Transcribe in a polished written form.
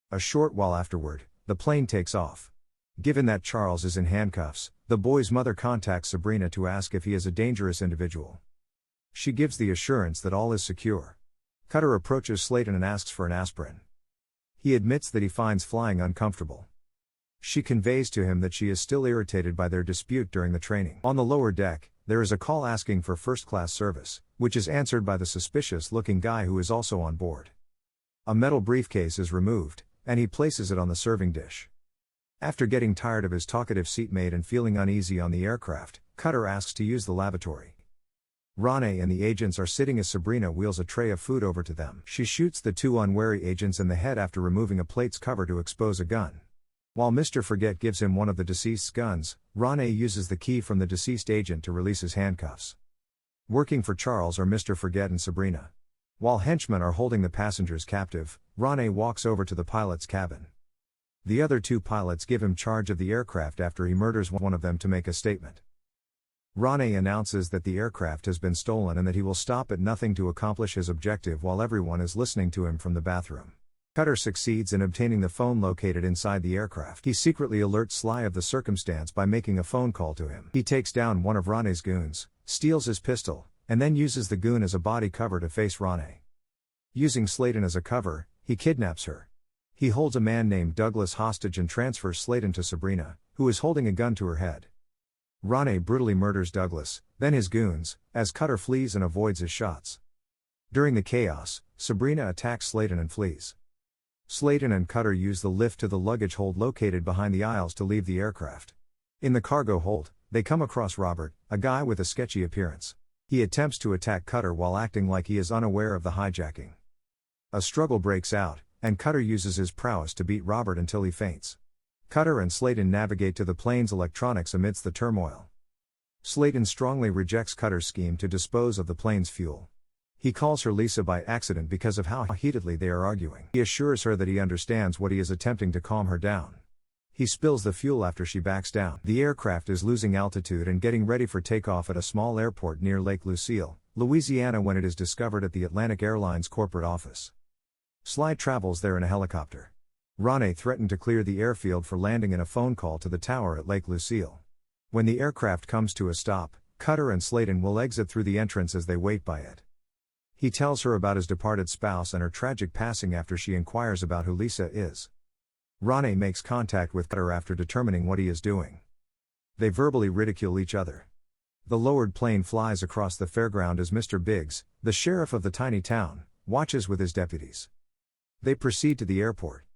A short while afterward, the plane takes off. Given that Charles is in handcuffs, the boy's mother contacts Sabrina to ask if he is a dangerous individual. She gives the assurance that all is secure. Cutter approaches Slayton and asks for an aspirin. He admits that he finds flying uncomfortable. She conveys to him that she is still irritated by their dispute during the training. On the lower deck, there is a call asking for first-class service, which is answered by the suspicious-looking guy who is also on board. A metal briefcase is removed, and he places it on the serving dish. After getting tired of his talkative seatmate and feeling uneasy on the aircraft, Cutter asks to use the lavatory. Ronnie and the agents are sitting as Sabrina wheels a tray of food over to them. She shoots the two unwary agents in the head after removing a plate's cover to expose a gun. While Mr. Forget gives him one of the deceased's guns, Ronnie uses the key from the deceased agent to release his handcuffs. Working for Charles are Mr. Forget and Sabrina. While henchmen are holding the passengers captive, Ronnie walks over to the pilot's cabin. The other two pilots give him charge of the aircraft after he murders one of them to make a statement. Ronnie announces that the aircraft has been stolen and that he will stop at nothing to accomplish his objective while everyone is listening to him from the bathroom. Cutter succeeds in obtaining the phone located inside the aircraft. He secretly alerts Sly of the circumstance by making a phone call to him. He takes down one of Ronnie's goons, steals his pistol, and then uses the goon as a body cover to face Ronnie. Using Slayton as a cover, he kidnaps her. He holds a man named Douglas hostage and transfers Slayton to Sabrina, who is holding a gun to her head. Ronnie brutally murders Douglas, then his goons, as Cutter flees and avoids his shots. During the chaos, Sabrina attacks Slayton and flees. Slayton and Cutter use the lift to the luggage hold located behind the aisles to leave the aircraft. In the cargo hold, they come across Robert, a guy with a sketchy appearance. He attempts to attack Cutter while acting like he is unaware of the hijacking. A struggle breaks out, and Cutter uses his prowess to beat Robert until he faints. Cutter and Slayton navigate to the plane's electronics amidst the turmoil. Slayton strongly rejects Cutter's scheme to dispose of the plane's fuel. He calls her Lisa by accident because of how heatedly they are arguing. He assures her that he understands what he is attempting to calm her down. He spills the fuel after she backs down. The aircraft is losing altitude and getting ready for takeoff at a small airport near Lake Lucille, Louisiana when it is discovered at the Atlantic Airlines corporate office. Sly travels there in a helicopter. Ronnie threatened to clear the airfield for landing in a phone call to the tower at Lake Lucille. When the aircraft comes to a stop, Cutter and Slayton will exit through the entrance as they wait by it. He tells her about his departed spouse and her tragic passing after she inquires about who Lisa is. Ronnie makes contact with Cutter after determining what he is doing. They verbally ridicule each other. The lowered plane flies across the fairground as Mr. Biggs, the sheriff of the tiny town, watches with his deputies. They proceed to the airport.